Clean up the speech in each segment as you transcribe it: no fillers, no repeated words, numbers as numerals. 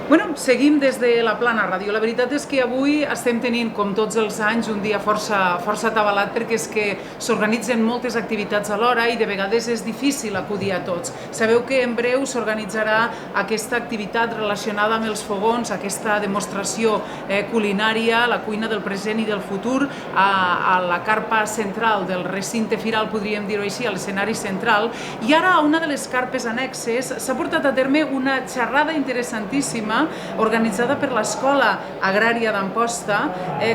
Bueno, seguim des de la Plana Ràdio. La veritat és que avui estem tenint, com tots els anys, un dia força atabalat perquè és que s'organitzen moltes activitats alhora i de vegades és difícil acudir a tots. Sabeu que en breu s'organitzarà aquesta activitat relacionada amb els fogons, aquesta demostració culinària, la cuina del present i del futur, a la carpa central del recinte firal, podríem dir-ho així, a l'escenari central. I ara a una de les carpes annexes s'ha portat a terme una xerrada interessantíssima organitzada per l'Escola Agrària d'Amposta,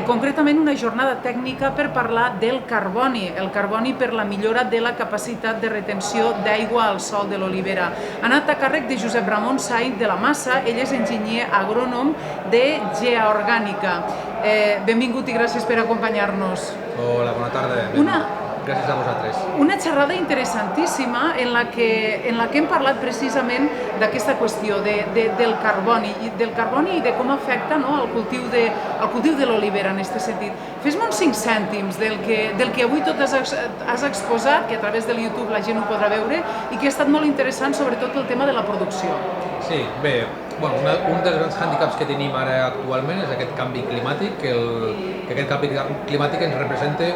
concretament una jornada tècnica per parlar del carboni, el carboni per la millora de la capacitat de retenció d'aigua al sòl de l'olivera. Ha anat a càrrec de Josep Ramon Sainz de la Massa, ell és enginyer agrònom de GEA Orgànica. Benvingut i gràcies per acompanyar-nos. Hola, bona tarda. Gràcies a vosaltres. Una xerrada interessantíssima en la que hem parlat precisament d'aquesta qüestió del carboni i de com afecta el cultiu de l'olivera en aquest sentit. Fes-me uns 5 cèntims del que avui tot has exposat, que a través del YouTube la gent ho podrà veure i que ha estat molt interessant, sobretot el tema de la producció. Sí, bé, un dels grans hàndicaps que tenim ara actualment és aquest canvi climàtic, que aquest canvi climàtic ens representa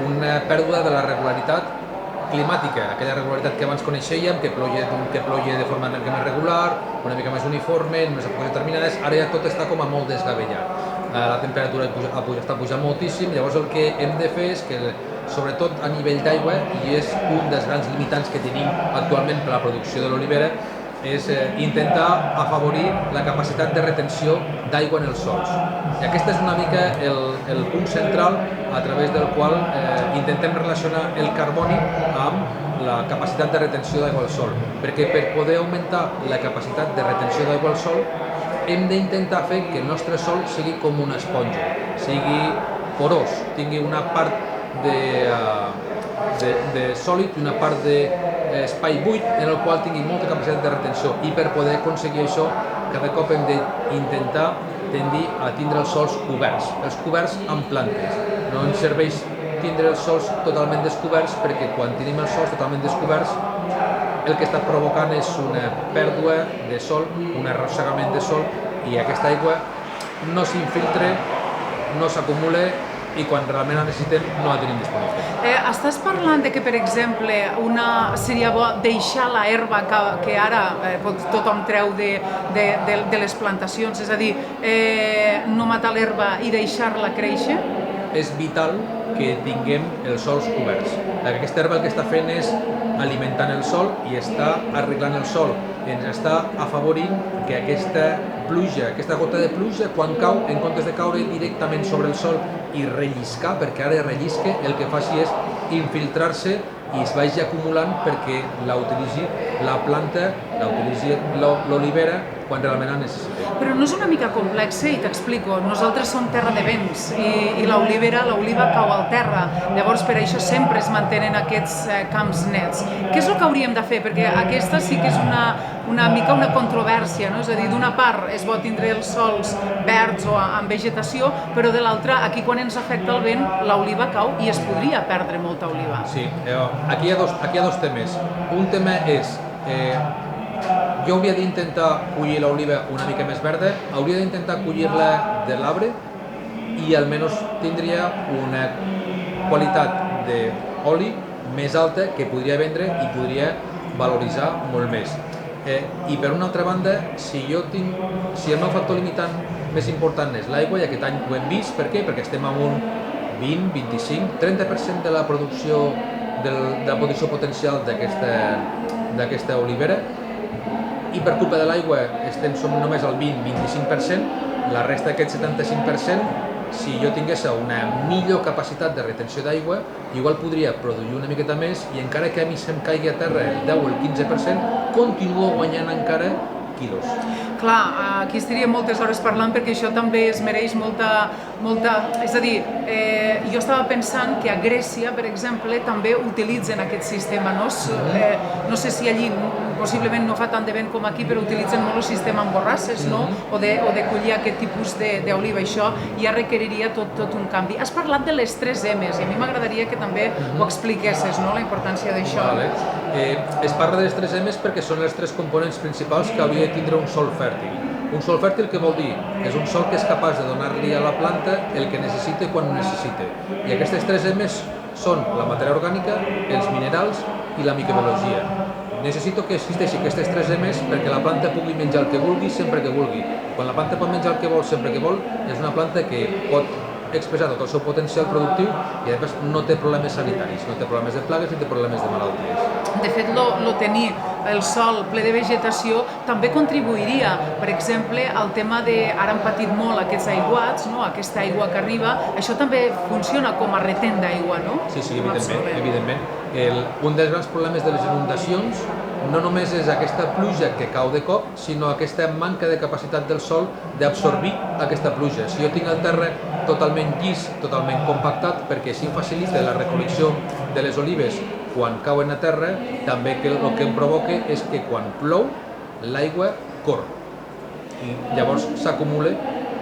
una pèrdua de la regularitat climàtica, aquella regularitat que abans coneixíem, que ploia de forma una mica més regular, una mica més uniforme, en unes èpoques determinades. Ara ja tot està com a molt desgavellat. La temperatura està pujant moltíssim, llavors el que hem de fer és que, sobretot a nivell d'aigua, i és un dels grans limitants que tenim actualment per a la producció de l'olivera, és intentar afavorir la capacitat de retenció d'aigua en els sols. I aquest és una mica el punt central a través del qual intentem relacionar el carboni amb la capacitat de retenció d'aigua al sòl. Perquè per poder augmentar la capacitat de retenció d'aigua al sòl hem d'intentar fer que el nostre sòl sigui com una esponja, sigui porós, tingui una part de sòlid i una part d'espai buit en el qual tingui molta capacitat de retenció, i per poder aconseguir això cada cop hem d'intentar tendir a tindre els sòls coberts, els coberts amb plantes. No ens serveix tindre els sòls totalment descoberts, perquè quan tenim els sòls totalment descoberts el que està provocant és una pèrdua de sòl, un arrossegament de sòl, i aquesta aigua no s'infiltra, no s'acumula, i quan realment la necessitem no la tenim disponible. Estàs parlant de que, per exemple, seria bo deixar la herba que ara tothom treu de les plantacions, és a dir, no matar l'herba i deixar-la créixer? És vital que tinguem els sòls coberts. Aquesta herba el que està fent és alimentant el sòl i està arreglant el sòl. Ens està afavorint que aquesta pluja, aquesta gota de pluja, quan cau, en comptes de caure directament sobre el sòl i relliscar, perquè ara rellisca, el que faci és infiltrar-se i es vagi acumulant perquè la utilitzi la planta, la utilitzi l'olivera quan realment la necessitem. Però no és una mica complexa, i t'explico. Nosaltres som terra de vents i l'oliva cau al terra, llavors per això sempre es mantenen aquests camps nets. Què és el que hauríem de fer? Perquè aquesta sí que és una mica una controvèrsia, no? És a dir, d'una part és bo tindre els sòls verds o amb vegetació, però de l'altra, aquí quan ens afecta el vent, l'oliva cau i es podria perdre molta oliva. Sí, aquí hi ha dos temes. Un tema és jo hauria d'intentar collir l'oliva una mica més verda, hauria d'intentar collir-la de l'arbre i almenys tindria una qualitat d'oli més alta que podria vendre i podria valoritzar molt més. I per una altra banda, si el meu factor limitant més important és l'aigua, i aquest any ho hem vist, per què? Perquè estem amb un 20, 25, 30% de la producció potencial d'aquesta olivera, i per culpa de l'aigua som només al 20-25%, la resta d'aquest 75%, si jo tingués una millor capacitat de retenció d'aigua, igual podria produir una miqueta més, i encara que a mi se'm caigui a terra el 10 o el 15%, continuo guanyant encara quilos. Clar, aquí estaríem moltes hores parlant perquè això també es mereix molta... És a dir, jo estava pensant que a Grècia, per exemple, també utilitzen aquest sistema. No sé si allí possiblement no fa tant de vent com aquí, però utilitzen molt el sistema amb borrasses, no? O de collir aquest tipus d'oliva. Això ja requeriria tot un canvi. Has parlat de les 3 M's i a mi m'agradaria que també ho expliquessis, no? La importància d'això. Es parla de les 3 M's perquè són les 3 components principals que hauria de tindre un sòl fèrtil. Un sòl fèrtil què vol dir? És un sòl que és capaç de donar-li a la planta el que necessita quan ho necessita. I aquestes 3 M's són la matèria orgànica, els minerals i la microbiologia. Necessito que existeixi aquestes 3 M's perquè la planta pugui menjar el que vulgui sempre que vulgui. Quan la planta pot menjar el que vol sempre que vol, és una planta que pot expressar tot el seu potencial productiu i a més no té problemes sanitaris, no té problemes de plagues ni té problemes de malalties. De fet, tenir el sòl ple de vegetació també contribuiria, per exemple, al tema de, ara han patit molt aquests aiguats, no? Aquesta aigua que arriba, això també funciona com a retent d'aigua, no? Sí, evidentment. Un dels grans problemes de les inundacions no només és aquesta pluja que cau de cop, sinó aquesta manca de capacitat del sòl d'absorbir aquesta pluja. Si jo tinc el terra totalment llis, totalment compactat, perquè així em facilita la recol·lecció de les olives quan cauen a terra, també el que em provoca és que quan plou l'aigua corre. I llavors s'acumula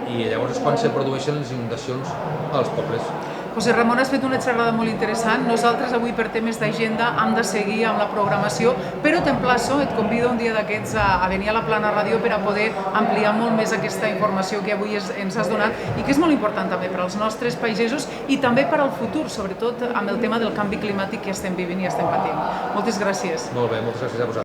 i llavors és quan se produeixen les inundacions als pobles. José Ramon, has fet una xerrada molt interessant. Nosaltres avui per temes d'agenda hem de seguir amb la programació, però t'emplaço, et convido un dia d'aquests a venir a la Plana Ràdio per a poder ampliar molt més aquesta informació que avui ens has donat i que és molt important també per als nostres pagesos i també per al futur, sobretot amb el tema del canvi climàtic que estem vivint i estem patint. Moltes gràcies. Molt bé, moltes gràcies a vosaltres.